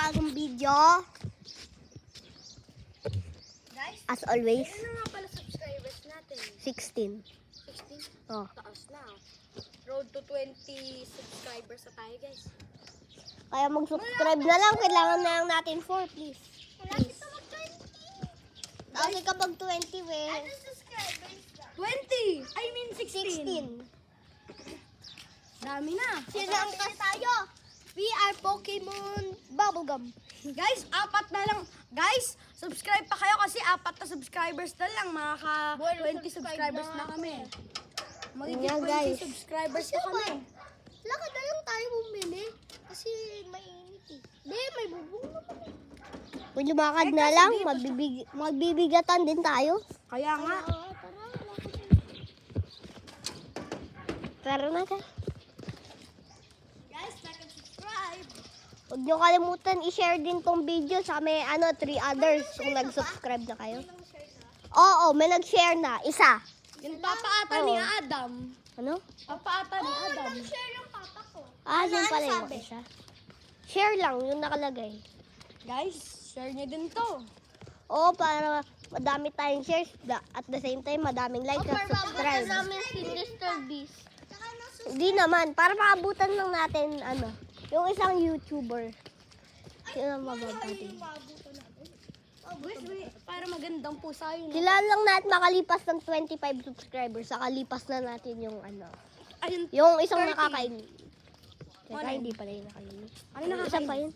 panibagong video. Guys, As always, ano nga pala subscribers natin? 16. 16? Oh. Taas na. Road to 20 subscribers na tayo, guys. Kaya mag-subscribe na lang. Kailangan na lang natin 4, please. Malapit na mag-20. Kasi kapag 20, we. Ano subscribers na? 20! I mean 16. 16. Dami na. Silang tayo. We are Pokemon Bubblegum. Guys, 4 na lang. Guys, subscribe pa kayo kasi 4 na subscribers na lang. Makaka-20 subscribers na kami. Magiging Yeah, 20 guys. subscribers na kami. Lakad na lang tayo bumili. Kasi mainit eh. Hindi, may bubong naman eh. Kung lumakad na lang, magbibigatan din tayo. Kaya nga. Tara na ka. Guys, like and subscribe. Huwag nyo kalimutan i-share din tong video sa may 3 others kung nag-subscribe na kayo. Oo, may nag-share na. Isa. Yung papa ata Oo. ni Adam. Ano? Papa ata ni Adam. Nag-share yung papa ko. Yun pala yung isa. Share lang, yung nakalagay. Guys, share nyo din to. Oo, para madami tayong shares. At the same time, madaming like at subscribe. si Mr. Beast. Hindi naman. Para makabutan lang natin, yung isang YouTuber. Sino ang mababatin? Guys, para magandang pusa yun. Kailangan lang natin makalipas ng 25 subscribers. Saka lipas na natin yung Ayun. yung isang 30. nakakain. Teka, Ano? hindi pala yung nakain. Ano Isa nakakain? pa yun.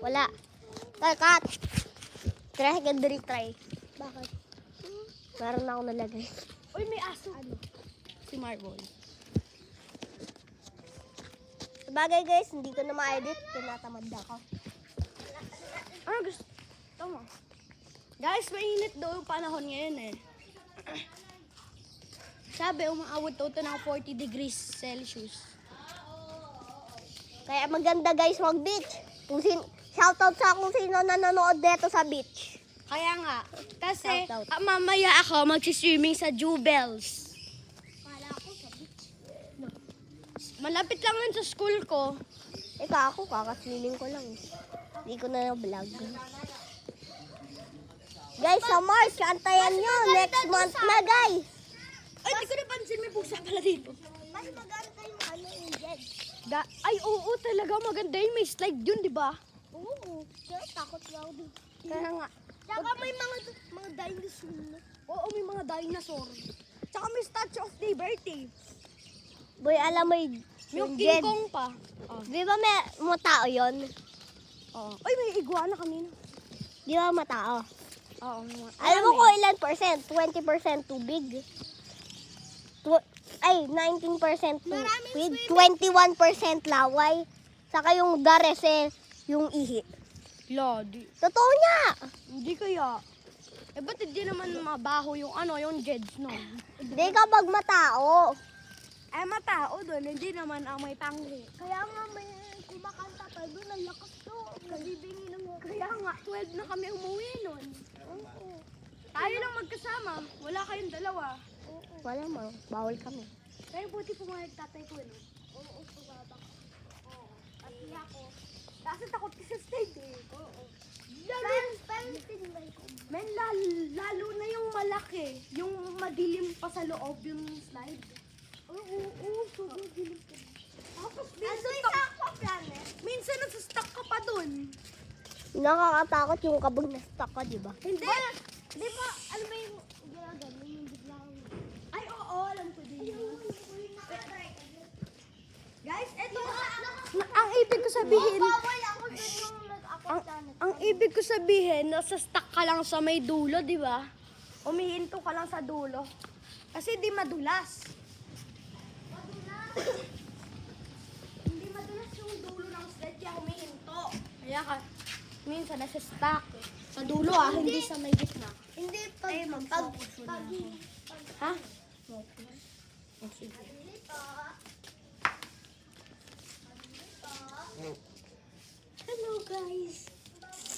Wala. Cut. Try, retry. Bakit? Meron na ako nalagay. Uy, may aso. Si Marvel. Sabagay guys, hindi ko na ma-edit. Tinatamad ako. Ano gusto? Tama. Guys, mainit daw yung panahon ngayon eh. Sabi, umaabot daw ito ng 40 degrees Celsius. Kaya maganda guys mag-beach. Shoutout sa kung sino nanonood dito sa beach. Kaya nga, kasi Shout out. mamaya ako magsiswimming sa Jubels. Kala ako sa beach. Malapit lang yun sa school ko. Ako, kakaswimming ko lang. Hindi ko na vlog. Guys, sa March, antayan nyo. Next month na guys. Ay, di ko napansin, may pusa pala dito. Mas maganda yung yung jet. Ay, oo, talaga maganda yun. May slide yun, di ba? Oo, kaya takot ako dun. Kaya nga. Tsaka may mga dinosaur na. Oo, may mga dinosaur. Tsaka may Statue of Liberty. Boy, alam mo Yung King jet. Kong pa. Oh. Di ba may mga tao yun? Oo. Ay, may iguana kanina. Di ba mga tao? Oo. Alam mo kung ilan percent? 20% tubig. 19% tubig. 21% laway. Saka yung the rest yung ihi. Lodi. Totoo niya! Hindi kaya. Eh, ba't hindi naman mabaho yung yung jeds, no? Hindi kapag matao. Eh, matao doon, hindi naman ang may tangri. Kaya nga may kumakanta pa doon. Ang lakas to. Kabibingi ng Kaya nga, 12 na kami umuwi nun. Oo. Tayo lang magkasama. Wala kayong dalawa. Wala mo. Bawal kami. Kaya buti pumayag tatay ko, no? Oo, pababa. Oo. Pati ako. Kasi takot ka sa stage, eh. Oo. Men, lalo na yung malaki. Yung madilim pa sa loob yung slide. Oo, sobrang dilim pa. Tapos minsan nasa-stuck ka pa dun. Nakakatakot yung kabag na-stuck ka, di ba? Hindi. Di ba, alam mo yung ginagano yung biglang... Ay, oo, alam ko din yun. Guys, eto. Ang ibig ko sabihin, Bawal ako dun yung nag-akit ang ibig ko sabihin, nasa stuck ka lang sa may dulo, di ba? Umihinto ka lang sa dulo. Kasi di madulas. Hindi madulas yung dulo ng sled, kaya humihinto. Kaya ka, minsan nasa stuck. Sa dulo hindi sa may gitna. Hindi, pag... Ay, mag-focus muna ako. Ha? Oh, sige. Hello guys!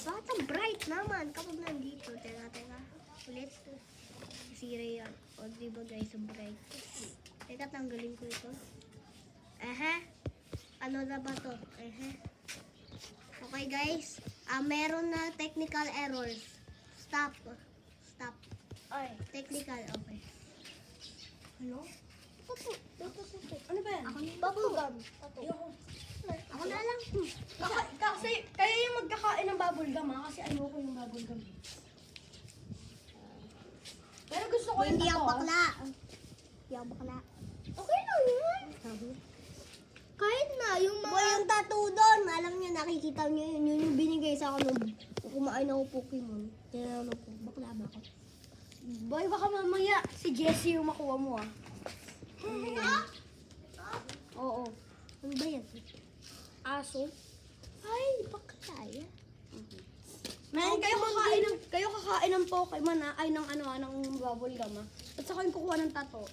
Bakit ang bright naman kapag nandito? Teka. Ulit. Sira yan. O diba guys, ang bright. Teka, tanggalin ko ito. Ano na ba to? Okay Okay guys, meron na technical errors. Stop. Stop. Ay. Technical, okay. Ano? Opo. Ano ba yan? Bubble gum. Ayoko. Ako na lang. Kasi, kaya yung magkakain ng bubble gum ha, kasi ayoko yung bubble gum. Pero gusto ko yung Hindi ako tato, bakla. Hindi ako bakla. Okay lang yun. Kahit na, yung Boy, yung tattoo doon, alam niyo, nakikita niyo yun. Yun yung binigay sa akin nung kumain ako Pokemon. Tinanong ko, bakla ba ako? Boy, baka mamaya si Jessie yung makuha mo ah. Oo. Ano ba yan? Aso. Ay, bakla yan. Man, kayo kakain ng Pokemon ah, ay ng ng bubble gum ah. At saka yung kukuha ng tato.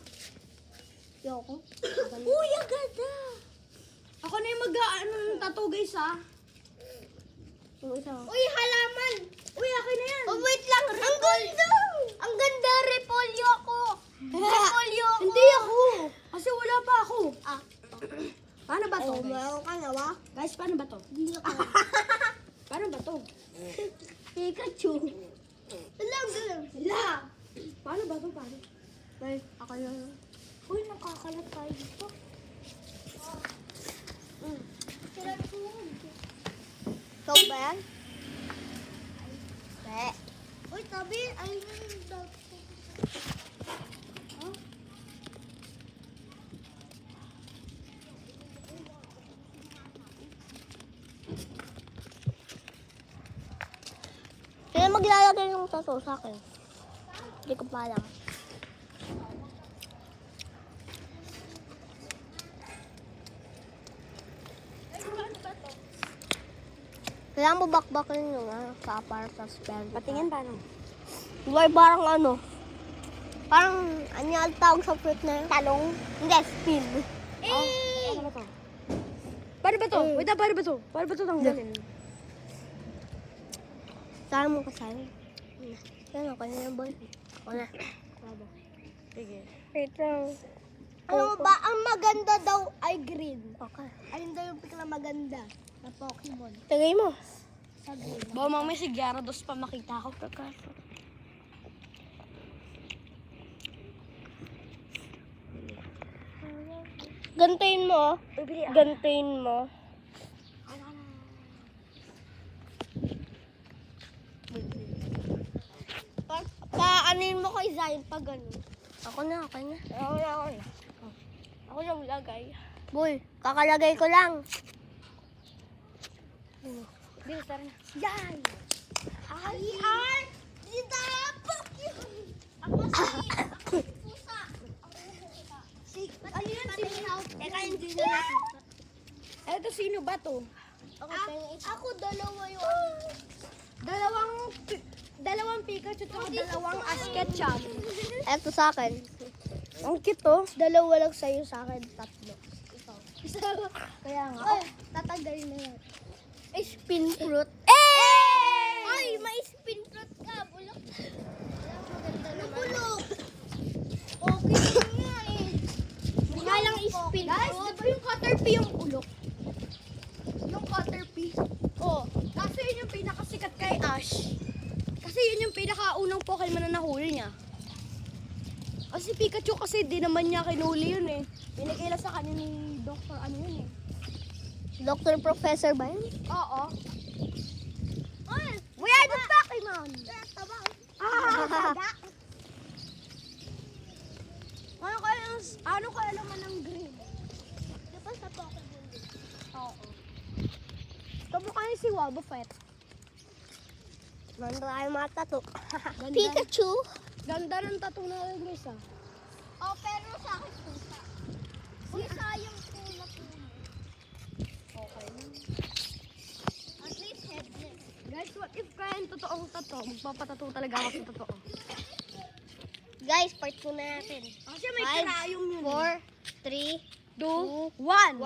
Yoko. Uy, agada! Ako na yung ng tato guys ah. Yung isa. Uy, halaman! Uy, akin na yan! Oh, wait lang. Ang ganda! Ang ganda, repolyo ako. Repolyo ako. Hindi ako! Kasi wala pa ako. Ah, Paano ba to oh, guys? meron ka na ba? Guys, paano ba to? Hindi ako. Paano ba to? Pikachu. Alam, alam. La! Paano ba to? Paano? Ay, ako na. Uy, nakakalat tayo dito. Ikaw ba yan? Be. Uy, tabi. Ay, Kaya maglalagay ng tato sa akin. Hindi ko pa alam. Kailangan mo bakbakin yung sa para sa spell. Patingin paano? Boy, parang ano? Parang, ano yung tawag sa fruit na yun? Talong? Hindi, spin. Ano ba to? Paano ba to? Wait, paano ba to? Paano ba to tanggalin? Saan mo kasama? Yan, okay na yan, boy. Ako na. Sige. Wait lang. Ano ba? Ang maganda daw ay green. Okay. Alin daw yung pikla maganda na Pokemon? Tagay mo. Sa green. Bawa mamaya si Gyarados pa makita ko. Gantayin mo. Gantayin mo. Paanin mo kay Zion pag gano'n. Ako na. Ako na. Ako yung lagay. Boy, kakalagay ko lang. Bilis na rin. Yan! Ay! Di dapat yun! Ako si pusa. Ano yun? Teka, hindi na natin. Eto, sino ba to? Ako dalawa yun. Dalawang Pikachu at dalawang Asketchum. Eto sa akin. Ang cute to. Dalawa lang sa'yo, sa akin tatlo. Ikaw. Kaya nga. Ay, tatanggalin na yan. Ay, spin fruit. Ay, may spin fruit ka. Bulok. Bulok. Okay nga eh. Nga lang spin Guys, fruit. di ba yung Caterpie yung ulok? Yung Caterpie. Oh, kasi yun yung pinakasikat kay Ash. Kasi yun yung pinakaunang Pokemon na nahuli niya. Kasi Pikachu kasi di naman niya kinuli yun eh. Binigay lang sa kanya ni Dr. ano yun eh. Dr. Professor ba yun? Oo. Ay, We are the Pokemon! taba. Ano kaya naman ng green? Di ba sa Pokemon din? Oo. Kamukha niya si Wobbuffet. Ganda kayo mga tato. Ganda. Pikachu. Ganda ng tattoo na Grace ah. Oh, pero sa akin pusa. Pusa yung pula-pula. Okay. At least headless. Guys, what if kaya yung totoong tattoo? Magpapatattoo talaga ako sa totoo. Guys, part 2 na natin. Kasi may 5, karayom yun. 4, 3, 2, 1.